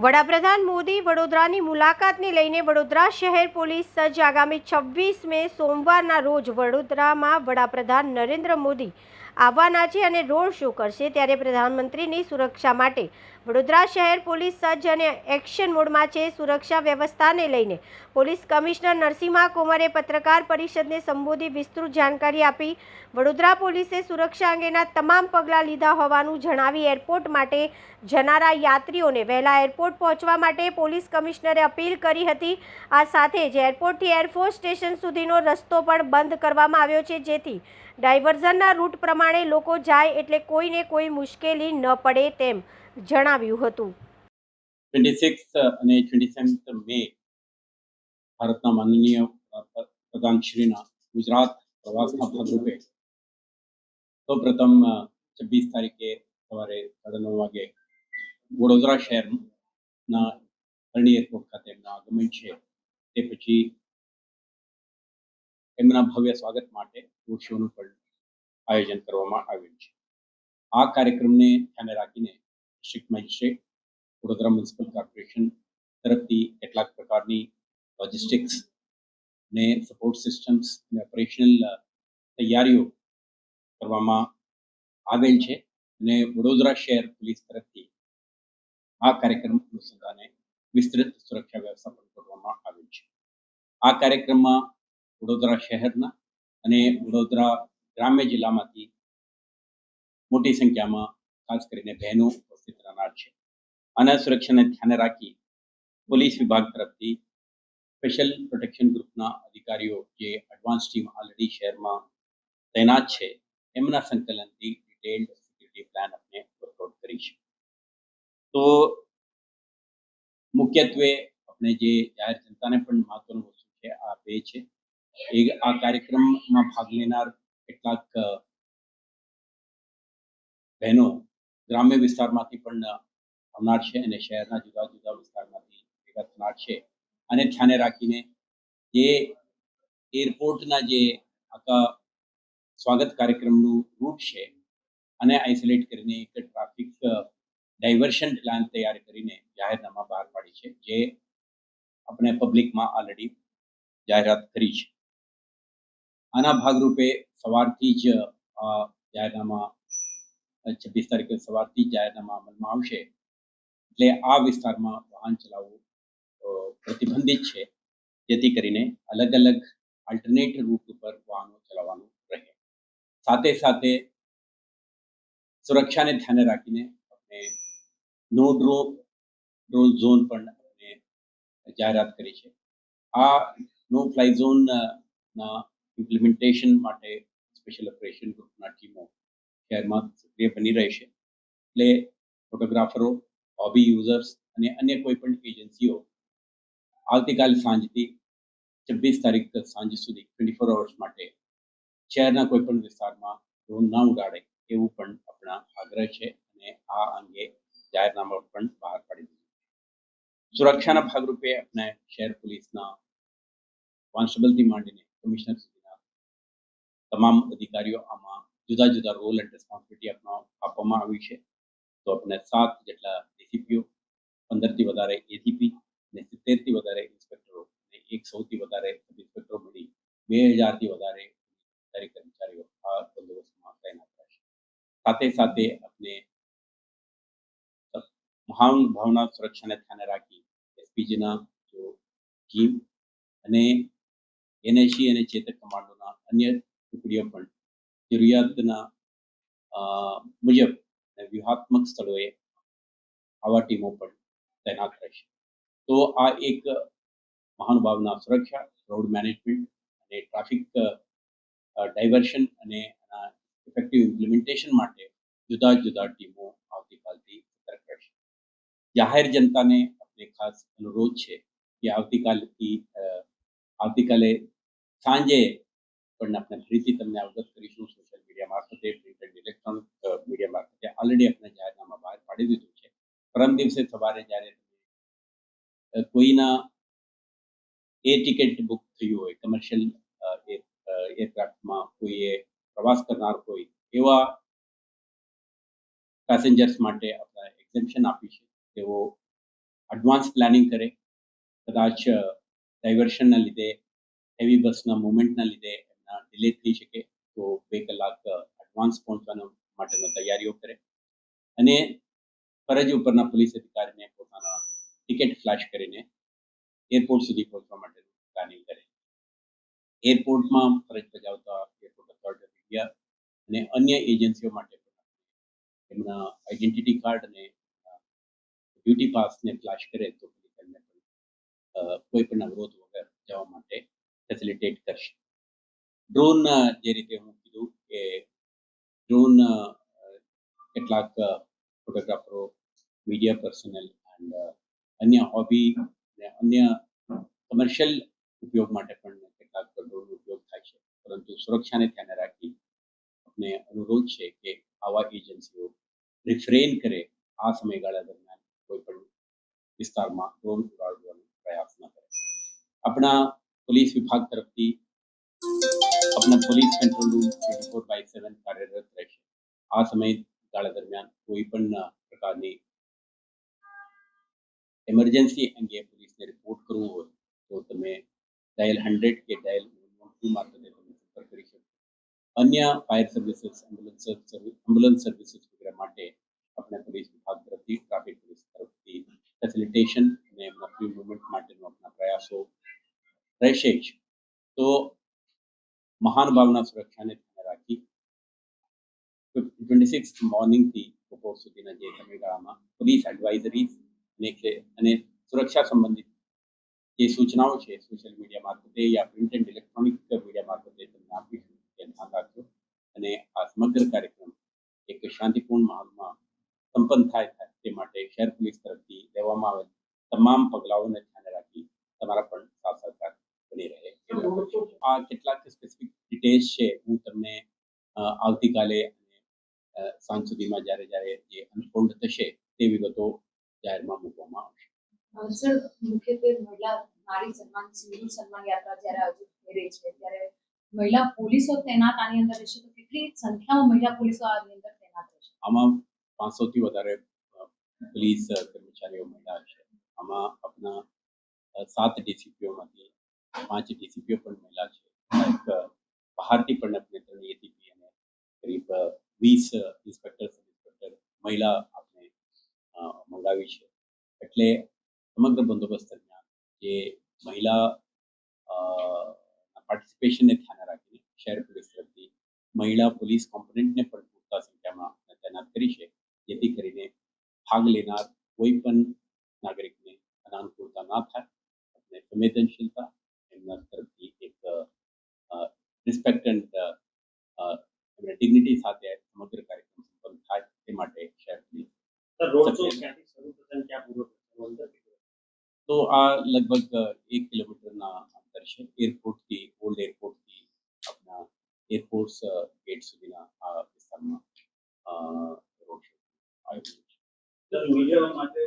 વડાપ્રધાન મોદી વડોદરાની મુલાકાતને લઈને વડોદરા શહેર પોલીસ સજ્જ. આગામી 26 મે સોમવારના રોજ વડોદરામાં વડાપ્રધાન નરેન્દ્ર મોદી આવવાના છે અને રોડ શો કરશે. ત્યારે પ્રધાનમંત્રીની સુરક્ષા માટે વડોદરા શહેર પોલીસ સજ્જ અને એક્શન મોડમાં છે. સુરક્ષા વ્યવસ્થાને લઈને પોલીસ કમિશનર નરસિમ્હા કુમારે પત્રકાર પરિષદને સંબોધી વિસ્તૃત જાણકારી આપી. વડોદરા પોલીસે સુરક્ષા અંગેના તમામ પગલાં લીધા હોવાનું જણાવી એરપોર્ટ માટે જનારા યાત્રીઓને વહેલા એરપોર્ટ પહોંચવા માટે પોલીસ કમિશનરે અપીલ કરી હતી. આ સાથે જ એરપોર્ટથી એરફોર્સ સ્ટેશન સુધીનો રસ્તો પણ બંધ કરવામાં આવ્યો છે, જેથી ડાયવર્ઝનના રૂટ પ્રમાણે લોકો જાય એટલે કોઈને કોઈ મુશ્કેલી ન પડે તેમ જણાવ્યું હતું. 26 અને 27 મે ભારતના માનનીય પ્રધાનશ્રીના ગુજરાત પ્રવાસના ભાગરૂપે સૌપ્રથમ 26 તારીખે સવારે 9:30 વાગે વડોદરા શહેરના કરણી એરપોર્ટ ખાતે એમનું આગમન છે. તે પછી એમના ભવ્ય સ્વાગત માટે રોડ શોનું પણ આયોજન કરવામાં આવ્યું છે. આ કાર્યક્રમને ધ્યાને રાખીને district magistrate, Vadodara municipal corporation તરફથી કેટલાક પ્રકારની લોજિસ્ટિક્સ ને સપોર્ટ સિસ્ટમ્સ અને ઓપરેશનલ તૈયારીઓ કરવામાં આવેલ છે અને વડોદરા શહેર પોલીસ તરફથી આ કાર્યક્રમ અનુસંધાને વિસ્તૃત સુરક્ષા વ્યવસ્થા પણ કરવામાં આવેલ છે. આ કાર્યક્રમમાં વડોદરા શહેરના અને વડોદરા ગ્રામ્ય જિલ્લામાંથી મોટી સંખ્યામાં ખાસ કરીને બહેનો ઉપસ્થિત રહેનાર છે. આના સુરક્ષાને ધ્યાને રાખી પોલીસ વિભાગ તરફથી સ્પેશિયલ પ્રોટેક્શન ગ્રુપના અધિકારીઓ જે એડવાન્સ ટીમ ઓલરેડી શહેરમાં તૈનાત છે, એમના સંકલનથી ડિટેલ્ડ સિક્યુરિટી પ્લાન આપણે વર્કઆઉટ કરી છે. તો મુખ્યત્વે આપણે જે જાહેર જનતાને પણ મહત્વનું વસ્તુ છે આ બે છે. આ કાર્યક્રમમાં ભાગ લેનાર કેટલાક બહેનો ગ્રામ્ય વિસ્તારમાંથી પણ આવનાર છે અને શહેરના જુદા જુદા વિસ્તારમાંથી ભેગા થનાર છે. અને ધ્યાને રાખીને જે એરપોર્ટના જે આખા સ્વાગત કાર્યક્રમનું રૂટ છે અને આઇસોલેટ કરીને એક ટ્રાફિક ડાયવર્શન પ્લાન તૈયાર કરીને જાહેરનામા બહાર પાડી છે, જે આપણે પબ્લિકમાં ઓલરેડી જાહેરાત કરી છે. આના ભાગરૂપે સવારથી જ જાહેરનામા 26 તારીખે સવારથી જ જાહેરનામા અમલમાં આવશે. એટલે આ વિસ્તારમાં વાહન ચલાવવું પ્રતિબંધિત છે, જેથી કરીને અલગ અલગ આલ્ટરનેટ રૂટ ઉપર વાહનો ચલાવવાનું રહે. સાથે સાથે સુરક્ષાને ધ્યાને રાખીને આપણે નો ડ્રોન ઝોન પણ આપણે જાહેરાત કરી છે. આ નો ફ્લાય ઝોનના ઇમ્પ્લિમેન્ટેશન માટે સ્પેશિયલ ઓપરેશન ગ્રુપના ટીમો શહેરમાં સક્રિય બની રહેશે. એટલે ફોટોગ્રાફરો, હોબી યુઝર્સ અને અન્ય કોઈ પણ એજન્સીઓ આવતીકાલ સાંજથી 26 તારીખ સાંજ સુધી 24 અવર્સ માટે શહેરના કોઈ પણ વિસ્તારમાં ડ્રોન ના ઉડાડે એવું પણ આપણા આગ્રહ છે અને આ અંગે જાહેરનામા પણ બહાર પાડી દીધું છે. સુરક્ષાના ભાગરૂપે આપણે શહેર પોલીસના કોન્સ્ટેબલથી માંડીને કમિશનર સુધીના તમામ અધિકારીઓ આમાં જુદા જુદા રોલ એન્ડ રિસ્પોન્સિબિલિટી આપવામાં આવી છે. તો આપણે 7 જેટલા ડીસીપીઓ, 15થી વધારે એસીપી અને 70થી વધારે ઇન્સ્પેક્ટરો અને 100થી વધારે સબ ઇન્સ્પેક્ટરો મળી 2000થી વધારે કર્મચારીઓ આ બંદોબસ્તમાં તૈનાત રહેશે. સાથે સાથે આપણે મહાનુભાવના સુરક્ષાને ધ્યાને રાખી એસપીજીના જો ટીમ અને એનએસજી અને ચેતક કમાન્ડોના અન્ય ટુકડીઓ પણ જરૂરિયાતના મુજબ વ્યૂહાત્મક સ્થળોએ આવા ટીમો પણ તૈનાત રહેશે. તો આ એક મહાનુભાવના સુરક્ષા, રોડ મેનેજમેન્ટ અને ટ્રાફિક ડાયવર્શન અને ઇફેક્ટિવ ઇમ્પ્લિમેન્ટેશન માટે જુદા જુદા ટીમો આવતીકાલથી સતર્ક રહેશે. જાહેર જનતાને આપણે ખાસ અનુરોધ છે કે આવતીકાલે સાંજે પણ આપણે ફરીથી તમને અવગત કરીશું. સોશિયલ મીડિયા મારફતે, પ્રિન્ટ એન્ડ ઇલેક્ટ્રોનિક મીડિયા મારફતે ઓલરેડી આપણે જાહેરનામા બહાર પાડી દીધું છે. પરમ દિવસે સવારે જ્યારે કોઈના ટિકિટ બુક થયું હોય, કમર્શિયલ એરક્રાફ્ટમાં કોઈએ પ્રવાસ કરનાર હોય એવા પેસેન્જર્સ માટે આપણે એક્ઝેમ્પશન આપી છે. તેઓ એડવાન્સ પ્લાનિંગ કરે. કદાચ ડાયવર્શનના લીધે હેવી બસના મૂવમેન્ટના લીધે એમના ડિલે થઈ શકે તો 2 કલાક એડવાન્સ પહોંચવાનો માટેનો તૈયારીઓ કરે અને ફરજ ઉપરના પોલીસ અધિકારીને પોતાના ટિકિટ ફ્લેશ કરીને એરપોર્ટ સુધી પહોંચવા માટેનું પ્લાનિંગ કરે. એરપોર્ટમાં ફરજ બજાવતા એરપોર્ટ ઓથોરિટી ઓફ ઇન્ડિયા અને અન્ય એજન્સીઓ માટે પણ એમના આઈડેન્ટિટી કાર્ડ અને ડ્યુટી પાસને ફ્લેશ કરે તો એમને કોઈ પણ અવરોધ વગર જવા માટે ફેસિલિટેટ કરશે. ડ્રોન જે રીતે હું કીધું કે ડ્રોન કેટલાક ફોટોગ્રાફરો, મીડિયા પર્સનલ એન્ડ અન્ય હોબી અને અન્ય કમર્શિયલ ઉપયોગ માટે પણ કેટલાક ડ્રોનનો ઉપયોગ થાય છે. પરંતુ સુરક્ષાને ધ્યાને રાખી આપણે અનુરોધ છે કે આવા એજન્સીઓ રિફ્રેન કરે આ સમયગાળા દરમિયાન કોઈ પણ વિસ્તારમાં ડ્રોન ઉડાડવાનો પ્રયાસ ન કરે. આપણા પોલીસ વિભાગ તરફથી આપણા પોલીસ કંટ્રોલ રૂમ 24/7 કાર્યરત રહેશે. આ સમયગાળા દરમિયાન કોઈ પણ પ્રકારની એમરજન્સી અંગે પોલીસને રિપોર્ટ કરવો હોય તો તમે ડાયલ 100 કે ડાયલ 112 મારફતે તમે સંપર્ક કરી શકો. અન્ય ફાયર સર્વિસીસ, એમ્બ્યુલન્સ સર્વિસીસ વગેરે માટે આપણે પોલીસ વિભાગ તરફથી, ટ્રાફિક પોલીસ તરફથી ફેસિલિટેશન અને એમના ફ્રી મૂવમેન્ટ માટેનો આપણા પ્રયાસો રહેશે જ. તો મહાનુભાવના સુરક્ષાને ધ્યાને રાખી 26 મોર્નિંગથી બપોર સુધીના જે સમયગાળામાં પોલીસ એડવાઇઝરીઝ અને સુરક્ષા સંબંધિત જે સૂચનાઓ છે સોશિયલ મીડિયા મારફતે યા પ્રિન્ટ એન્ડ ઇલેક્ટ્રોનિક મીડિયા મારફતે તમને આપીશું તે ધ્યાન રાખજો અને આ સમગ્ર કાર્યક્રમ એક શાંતિપૂર્ણ માહોલમાં સંપન્ન થાય તે માટે શહેર પોલીસ તરફથી લેવામાં આવેલ તમામ પગલાઓને ધ્યાને રાખી તમારા પણ સાથ સહકાર બની રહે. આ કેટલાક સ્પેસિફિક ડિટેલ્સ છે હું તમને આવતીકાલે સાંજ સુધીમાં જ્યારે જે અનફોલ્ડ થશે તે વિગતો જાહેરમાં મૂકવામાં આવશે. સર, મુખ્યત્વે નારી સન્માન સિંધુ સન્માન યાત્રા જ્યારે આયોજિત થઈ રહી છે ત્યારે મહિલા પોલીસો તૈનાત આની અંદર રહેશે તો કેટલી સંખ્યામાં મહિલા પોલીસો આની અંદર તૈનાત રહેશે? આમાં 500 થી વધારે પોલીસ કર્મચારીઓ મહિલા છે. આમાં આપણા 7 ડીસીપીઓમાંથી 5 ડીસીપીઓ પણ મહિલા છે. બહારથી પણ આપણે 3 એસીપી અને કરીબ 20 ઇન્સ્પેક્ટર મહિલા આપણે મંગાવી છે. એટલે સમગ્ર બંદોબસ્ત દરમિયાન જે મહિલા પાર્ટિસિપેશનને ધ્યાને રાખીને શહેર પોલીસ તરફથી મહિલા પોલીસ કોમ્પોનન્ટને પણ પૂરતા સંખ્યામાં તૈનાત કરી છે જેથી કરીને ભાગ લેનાર કોઈ પણ નાગરિકને અનાનુકૂળતા ના થાય અને સંવેદનશીલતા એમના તરફથી એક રિસ્પેક્ટ એન્ડ એમના ડિગ્નિટી સાથે સમગ્ર કાર્યક્રમ સંપન્ન થાય તે માટે શહેર પોલીસ. તો આ લગભગ 1 કિલોમીટરના અંતર છે. એરપોર્ટથી ઓલ્ડ એરપોર્ટથી આપણા એરફોર્સ ગેટ સુધીના આ વિસ્તારમાં રોડ શો આયોજન છે. મીડિયા માટે